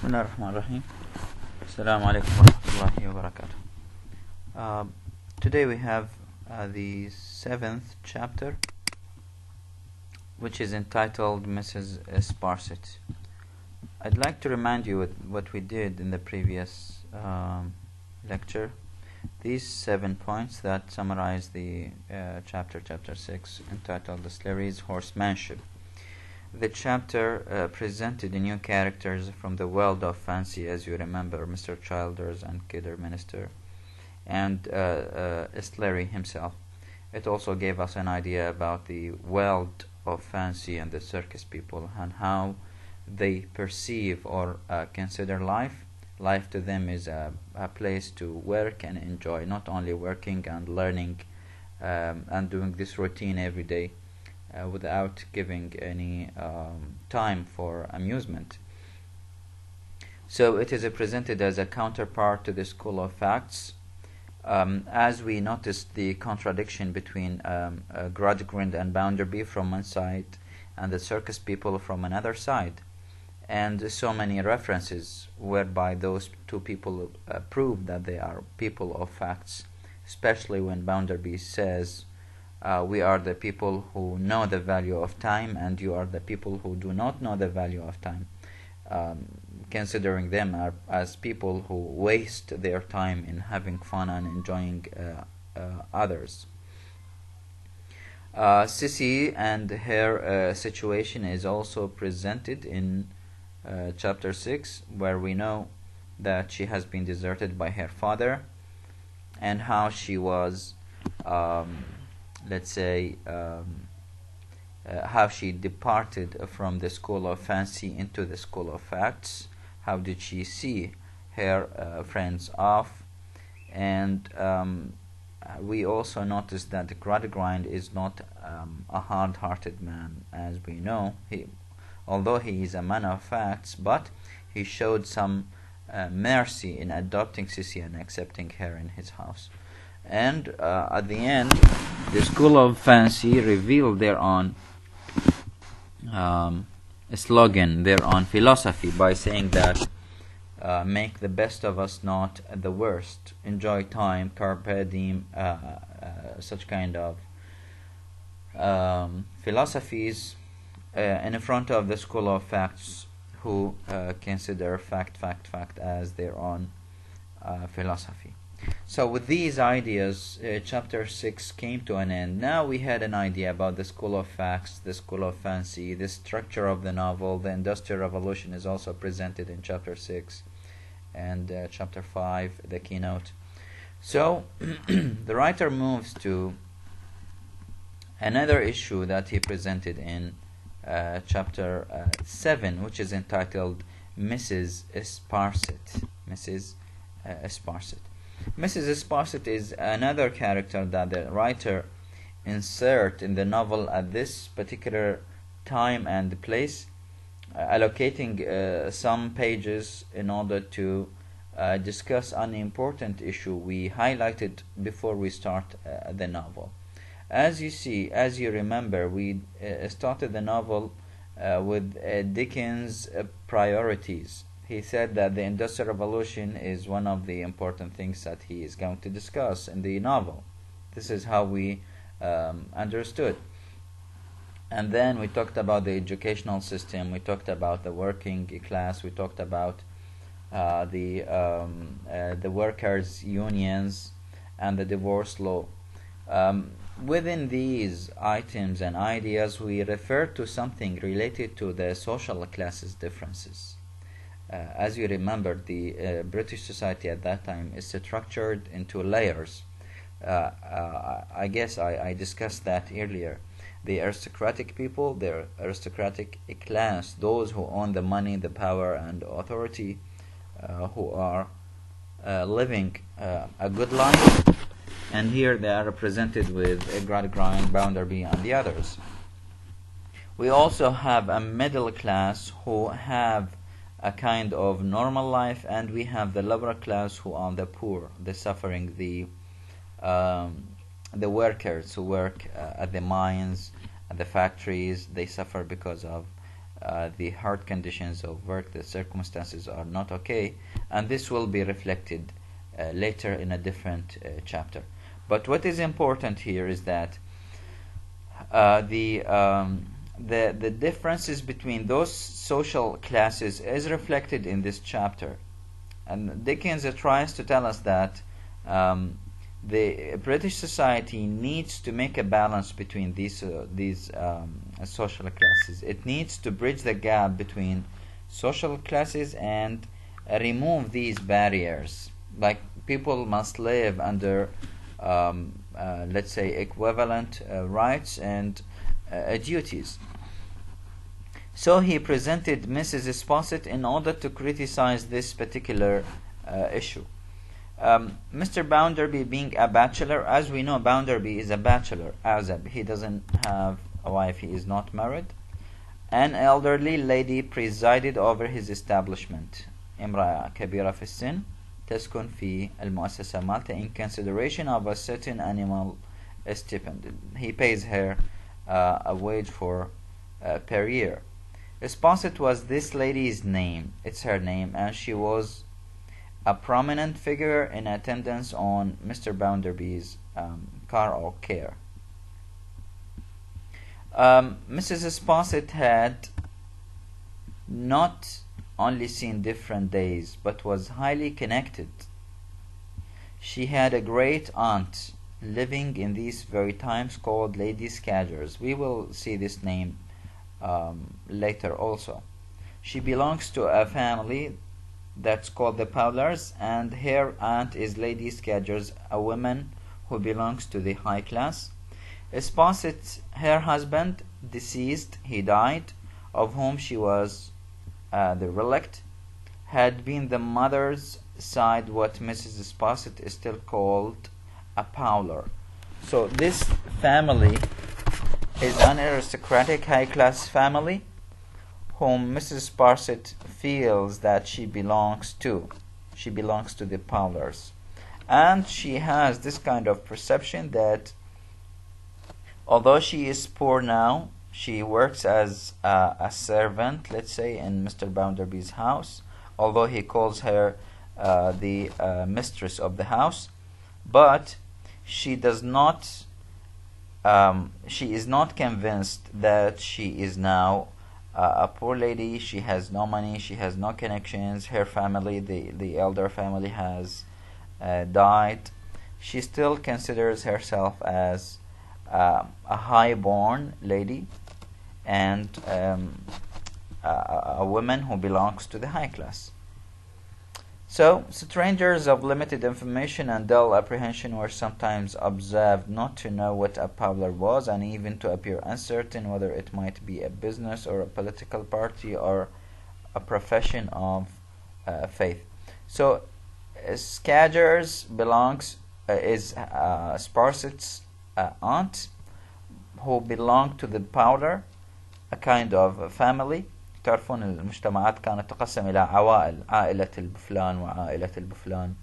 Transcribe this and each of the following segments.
Bismillah ar-Rahman ar-Rahim. Assalamu alaikum wa rahmatullahi wa barakatuh. Today we have the 7th chapter, which is entitled Mrs. Sparsit. I'd like to remind you what we did in the previous lecture. These 7 points that summarize the chapter 6, entitled The Slavery's Horsemanship. The chapter presented new characters from the world of fancy, as you remember, Mr. Childers and Kidderminster, and Sleary himself. It also gave us an idea about the world of fancy and the circus people and how they perceive or consider life. Life to them is a place to work and enjoy, not only working and learning and doing this routine every day without giving any time for amusement. So it is presented as a counterpart to the school of facts, as we noticed the contradiction between Gradgrind and Bounderby from one side and the circus people from another side, and so many references whereby those two people prove that they are people of facts, especially when Bounderby says, we are the people who know the value of time, and you are the people who do not know the value of time, considering them as people who waste their time in having fun and enjoying others. Sissy and her situation is also presented in chapter 6, where we know that she has been deserted by her father and how she was how she departed from the school of fancy into the school of facts. How did she see her friends off? And we also noticed that Gradgrind is not a hard-hearted man, as we know. Although he is a man of facts, but he showed some mercy in adopting Sissy and accepting her in his house. And at the end, the school of fancy revealed their own slogan, their own philosophy, by saying that make the best of us, not the worst. Enjoy time, carpe diem, such kind of philosophies in front of the school of facts, who consider fact as their own philosophy. So with these ideas, chapter 6 came to an end. Now we had an idea about the school of facts, the school of fancy, the structure of the novel. The Industrial Revolution is also presented in chapter 6, and chapter 5, the keynote. So the writer moves to another issue that he presented in chapter 7, which is entitled Mrs. Sparsit. Mrs. Sparsit is another character that the writer insert in the novel at this particular time and place, allocating some pages in order to discuss an important issue we highlighted before we start the novel. As you remember, we started the novel with Dickens' priorities. He said that the Industrial Revolution is one of the important things that he is going to discuss in the novel. This is how we understood. And then we talked about the educational system, we talked about the working class, we talked about the workers' unions and the divorce law. Within these items and ideas, we referred to something related to the social classes differences. As you remember, the British society at that time is structured into layers. I guess I discussed that earlier. The aristocratic people, the aristocratic class, those who own the money, the power, and authority, who are living a good life. And here they are represented with Gradgrind, Bounderby, and the others. We also have a middle class who have a kind of normal life, and we have the lower class who are the poor, the suffering, the workers who work at the mines, at the factories. They suffer because of the hard conditions of work, the circumstances are not okay, and this will be reflected later in a different chapter. But what is important here is that the differences between those social classes is reflected in this chapter, and Dickens tries to tell us that the British society needs to make a balance between these social classes. It needs to bridge the gap between social classes and remove these barriers. Like, people must live under let's say equivalent rights and duties. So he presented Mrs. Sparsit in order to criticize this particular issue. Mr. Bounderby, being a bachelor, as we know, Bounderby is a bachelor. He doesn't have a wife, he is not married. An elderly lady presided over his establishment. امرأة كبيرة في السن تسكن في المؤسسة مالته in consideration of a certain annual stipend. He pays her a wage for per year. Sparsit was this lady's name. It's her name, and she was a prominent figure in attendance on Mr. Bounderby's car or care. Mrs. Sparsit had not only seen different days, but was highly connected. She had a great aunt living in these very times called Lady Scadgers. We will see this name later also. She belongs to a family that's called the Powlers, and her aunt is Lady Scadgers, a woman who belongs to the high class. Sparsit, her husband, deceased, he died, of whom she was the relict, had been the mother's side what Mrs. Sparsit is still called a Powler. So this family is an aristocratic high-class family whom Mrs. Sparsit feels that she belongs to. She belongs to the Powlers. And she has this kind of perception that although she is poor now, she works as a servant, let's say, in Mr. Bounderby's house, although he calls her the mistress of the house, but she does not she is not convinced that she is now a poor lady. She has no money, she has no connections, her family, the elder family has died. She still considers herself as a high-born lady and a woman who belongs to the high class. So, strangers of limited information and dull apprehension were sometimes observed not to know what a Powler was, and even to appear uncertain whether it might be a business or a political party or a profession of faith. So, Scadgers is Sparsit's aunt, who belonged to the Powler, a kind of family. تعرفون المجتمعات كانت تقسم إلى عوائل، عائلة البفلان وعائلة البفلان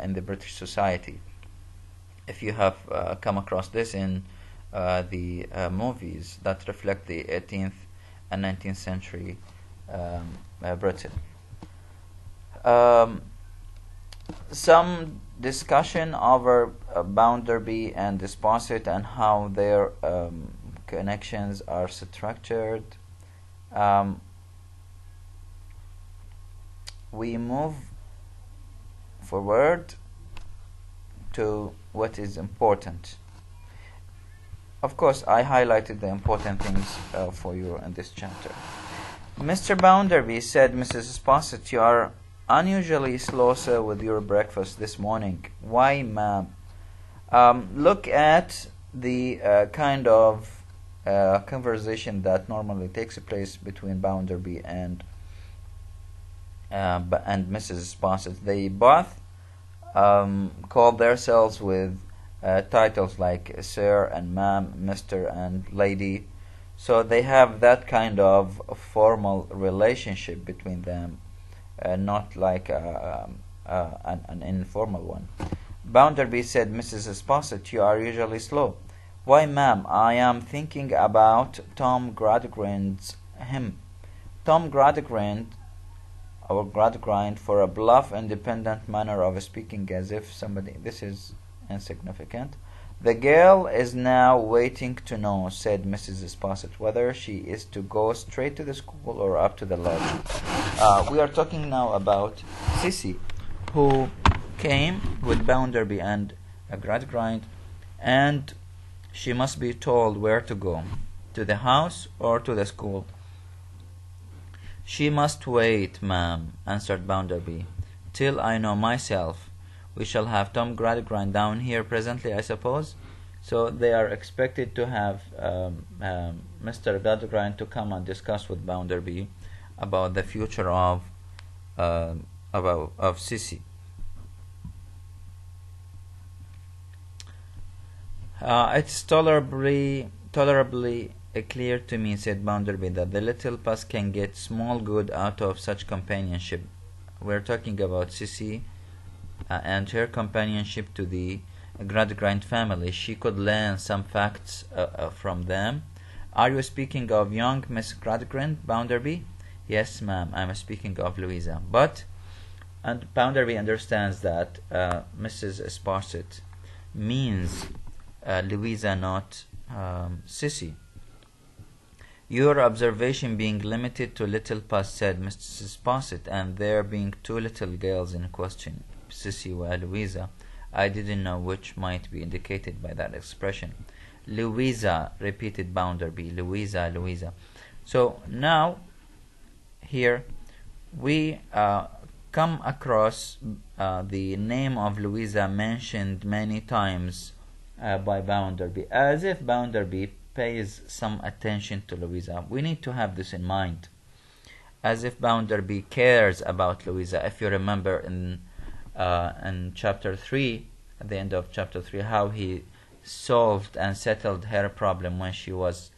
in the British society. If you have come across this in the movies that reflect the 18th and 19th century Britain. Some discussion over Bounderby and Sparsit and how their connections are structured. We move forward to what is important. Of course, I highlighted the important things for you in this chapter. Mr. Bounderby said, Mrs. Sparsit, you are unusually slow, sir, with your breakfast this morning. Why, ma'am? Look at the kind of conversation that normally takes place between Bounderby and Mrs. Sparsit. They both call themselves with titles like Sir and Ma'am, Mr. and Lady. So they have that kind of formal relationship between them, not like an informal one. Bounderby said, Mrs. Sparsit, you are usually slow. Why, ma'am, I am thinking about Tom Gradgrind's hymn. Tom Gradgrind, or Gradgrind, for a bluff, independent manner of speaking, as if somebody. This is insignificant. The girl is now waiting to know, said Mrs. Sparsit, whether she is to go straight to the school or up to the lodge. We are talking now about Sissy, who came with Bounderby and a Gradgrind, and she must be told where to go, to the house or to the school. She must wait, ma'am, answered Bounderby, till I know myself. We shall have Tom Gradgrind down here presently, I suppose. So they are expected to have Mr. Gradgrind to come and discuss with Bounderby about the future of Sissy. It's tolerably clear to me, said Bounderby, that the little puss can get small good out of such companionship. We're talking about Sissy and her companionship to the Gradgrind family. She could learn some facts from them. Are you speaking of young Miss Gradgrind, Bounderby? Yes, ma'am, I'm speaking of Louisa. And Bounderby understands that Mrs. Sparsit means Louisa, not Sissy. Your observation being limited to little puss, said Mrs. Sparsit, and there being two little girls in question, Sissy and Louisa, I didn't know which might be indicated by that expression. Louisa, repeated Bounderby. Louisa, Louisa. So now, here, we come across the name of Louisa mentioned many times by Bounderby, as if Bounderby pays some attention to Louisa. We need to have this in mind, as if Bounderby cares about Louisa. If you remember in chapter 3, at the end of chapter 3, how he solved and settled her problem when she was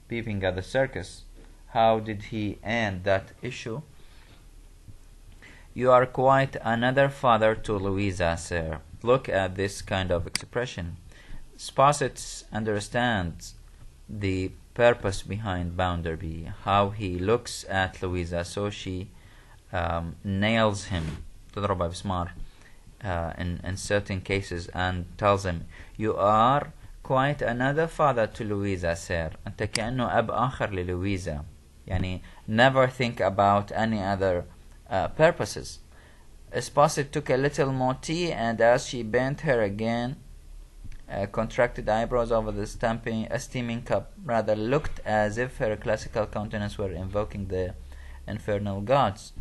peeping at the circus. How did he end that issue? You are quite another father to Louisa, sir. Look at this kind of expression. Sparsit understands the purpose behind Bounderby, how he looks at Louisa, so she nails him تضربه بسمار in certain cases and tells him, you are quite another father to Louisa, sir. أنت كأنه أب آخر للويزا. يعني never think about any other purposes. Sparsit took a little more tea, and as she bent her again, contracted eyebrows over the steaming cup, rather looked as if her classical countenance were invoking the infernal gods.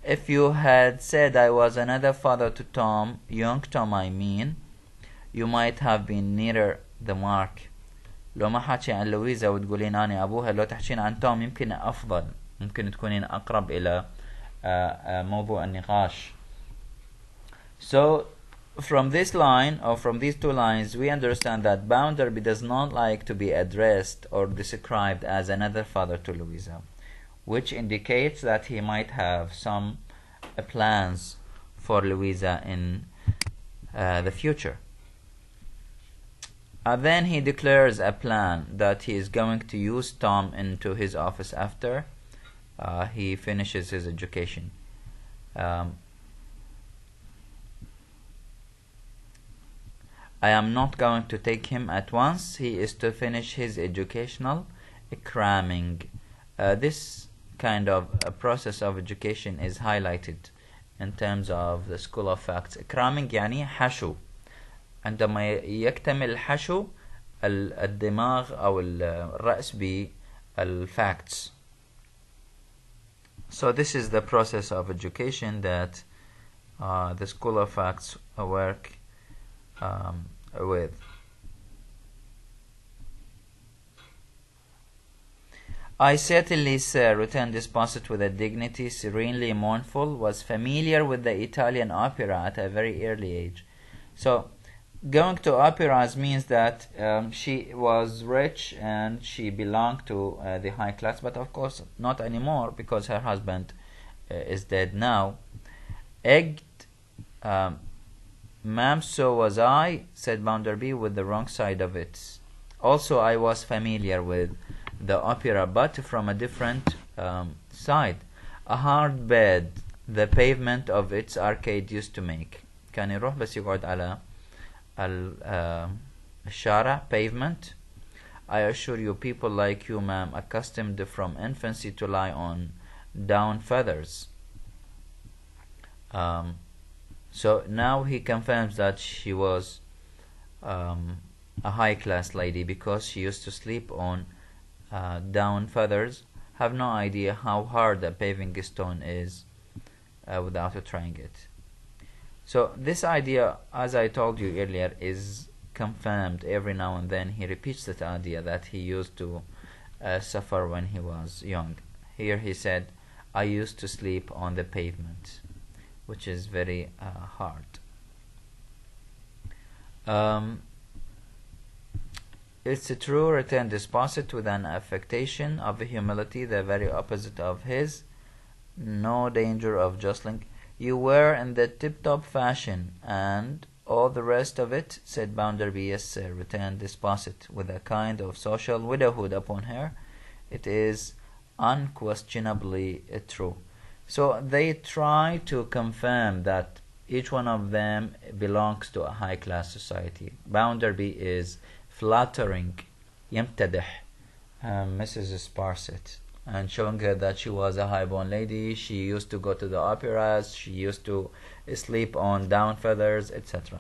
If you had said I was another father to Tom, young Tom I mean, you might have been nearer the mark. لو ما حكي عن لويزا وتقولين أنا أبوها، لو تحكين عن توم يمكن أفضل، ممكن تكونين أقرب إلى موضوع النقاش. So from this line, or from these two lines, we understand that Bounderby does not like to be addressed or described as another father to Louisa, which indicates that he might have some plans for Louisa in the future. Then he declares a plan that he is going to use Tom into his office after he finishes his education. I am not going to take him at once. He is to finish his educational cramming. This kind of process of education is highlighted in terms of the School of Facts. cramming يعني حشو. عندما يكتمل الحشو الدماغ أو الرأس بالfacts. So this is the process of education that the School of Facts work with. I certainly, sir, returned Sparsit with a dignity serenely mournful, was familiar with the Italian opera at a very early age. So, going to operas means that she was rich and she belonged to the high class, but of course not anymore because her husband is dead now. Egged, ma'am, so was I, said Bounderby with the wrong side of it. Also, I was familiar with the opera, but from a different side, a hard bed the pavement of its arcade used to make. كان يروح بس يقعد على الشارع pavement. I assure you, people like you, ma'am, accustomed from infancy to lie on down feathers. So now he confirms that she was a high-class lady because she used to sleep on down feathers. Have no idea how hard a paving stone is without trying it. So this idea, as I told you earlier, is confirmed every now and then. He repeats that idea that he used to suffer when he was young. Here he said, I used to sleep on the pavement, which is very hard. It's true, returned Sparsit with an affectation of humility, the very opposite of his. No danger of jostling. You were in the tip-top fashion, and all the rest of it, said Bounderby. Yes, sir, returned Sparsit with a kind of social widowhood upon her. It is unquestionably true. So they try to confirm that each one of them belongs to a high-class society. Bounderby is flattering, يمتدح Mrs. Sparsit, and showing her that she was a high-born lady. She used to go to the operas, she used to sleep on down feathers, etc.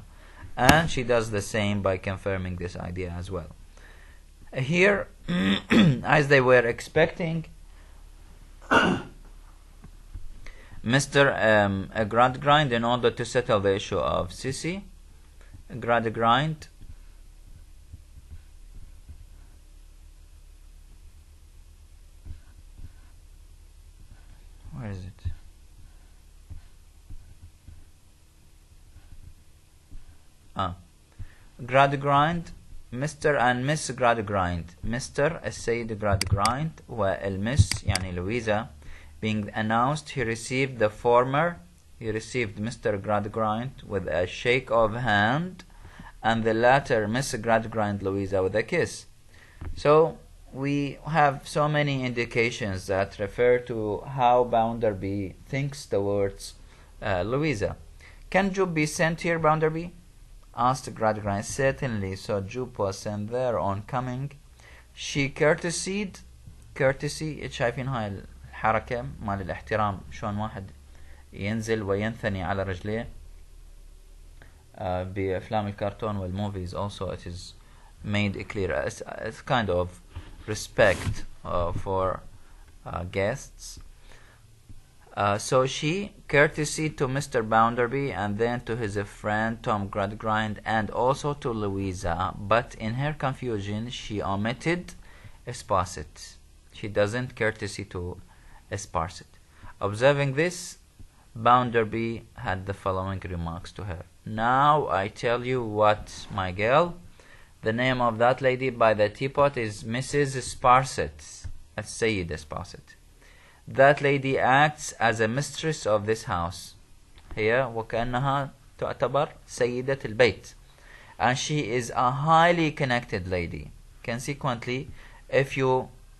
And she does the same by confirming this idea as well. Here, as they were expecting, Mr. Gradgrind, in order to settle the issue of Sissy, Gradgrind where is it? Gradgrind, Mr. and Miss Gradgrind. Mr. السيد Gradgrind والمس يعني Louisa being announced, he received Mr. Gradgrind with a shake of hand, and the latter Miss Gradgrind Louisa with a kiss. So we have so many indications that refer to how Bounderby thinks towards Louisa. Can Jupe be sent here, Bounderby? Asked Gradgrind. Certainly. So Jupe was sent there. On coming, she courtesied. Courtesy, شايفين هاي الحركة مال الاحترام، شلون واحد ينزل وينثني على رجليه. بأفلام الكرتون والmovies also it is made clear as kind of respect for guests. So she courtesied to Mr. Bounderby and then to his friend Tom Gradgrind and also to Louisa, but in her confusion she omitted Sparsit. She doesn't courtesy to Sparsit. Observing this, Bounderby had the following remarks to her. Now I tell you what, my girl, the name of that lady by the teapot is Mrs. Sparsit, السيدة Sparsit. That lady acts as a mistress of this house. هي وكأنها تعتبر سيدة البيت. And she is a highly connected lady. Consequently, if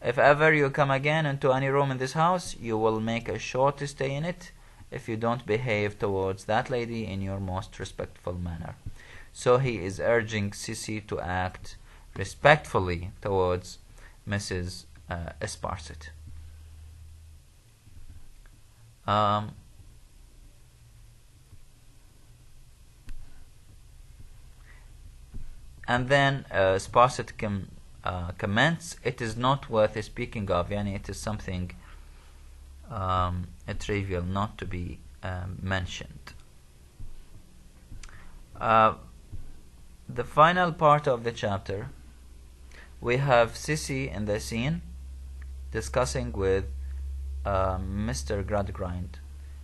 ever you come again into any room in this house, you will make a short stay in it if you don't behave towards that lady in your most respectful manner. So he is urging Sissy to act respectfully towards Mrs. Sparsit. And then Sparsit comments, it is not worth speaking of, yani it is something trivial not to be mentioned. The final part of the chapter, we have Sissy in the scene discussing with Mr. Gradgrind.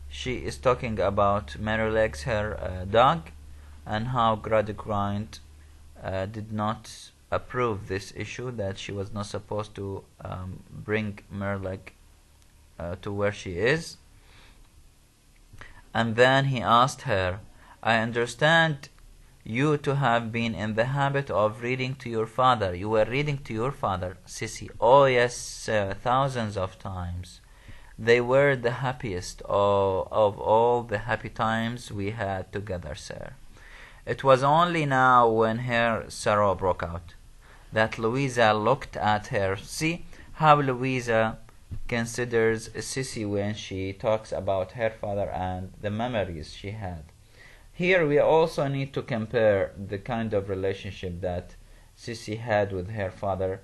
She is talking about Merrylegs, her dog, and how Gradgrind did not approve this issue, that she was not supposed to bring Merryleg to where she is. And then he asked her, I understand you to have been in the habit of reading to your father. You were reading to your father, Sissy. Oh yes, sir, thousands of times. They were the happiest of all the happy times we had together, sir. It was only now, when her sorrow broke out, that Louisa looked at her. See how Louisa considers Sissy when she talks about her father and the memories she had. Here we also need to compare the kind of relationship that Sissy had with her father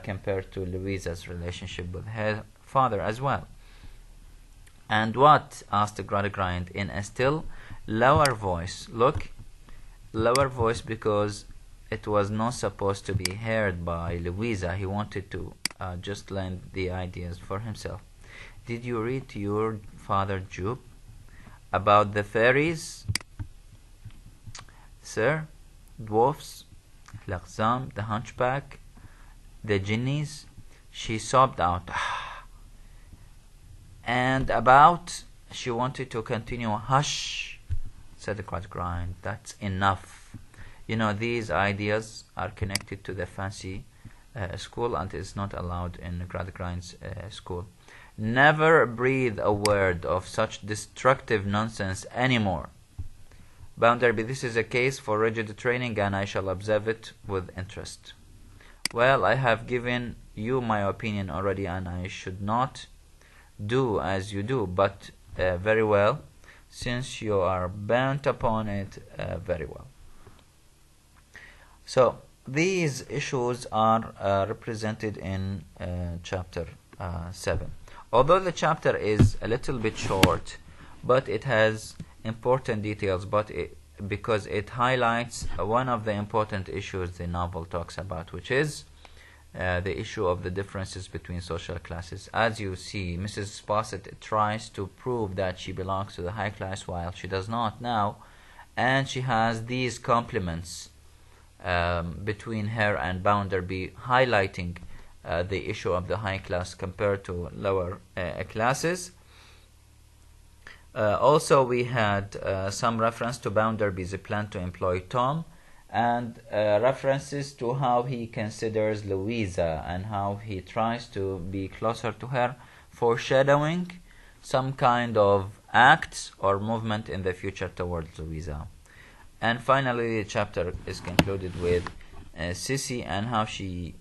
compared to Louisa's relationship with her father as well. And what? Asked Gradgrind in a still lower voice. Look, lower voice, because it was not supposed to be heard by Louisa. He wanted to just learn the ideas for himself. Did you read to your father, Job, about the fairies, sir, dwarfs, Laqzam, the hunchback, the jinnies? She sobbed out. And about, she wanted to continue. Hush, said the Gradgrind. That's enough. You know, these ideas are connected to the fancy school, and it's not allowed in Gradgrind's school. Never breathe a word of such destructive nonsense anymore. Bounderby, this is a case for rigid training, and I shall observe it with interest. Well, I have given you my opinion already, and I should not do as you do, but very well, since you are bent upon it, very well. So these issues are represented in chapter 7. Although the chapter is a little bit short, but it has important details, because it highlights one of the important issues the novel talks about, which is the issue of the differences between social classes. As you see, Mrs. Sparsit tries to prove that she belongs to the high class while she does not now, and she has these compliments between her and Bounderby, highlighting the issue of the high class compared to lower classes. Also, we had some reference to Bounderby's plan to employ Tom, and references to how he considers Louisa and how he tries to be closer to her, foreshadowing some kind of act or movement in the future towards Louisa. And finally, the chapter is concluded with Sissy and how she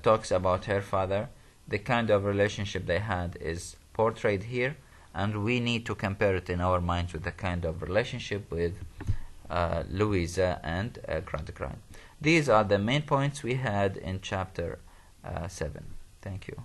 talks about her father. The kind of relationship they had is portrayed here, and we need to compare it in our minds with the kind of relationship with Louisa and Gradgrind. These are the main points we had in chapter 7. Thank you.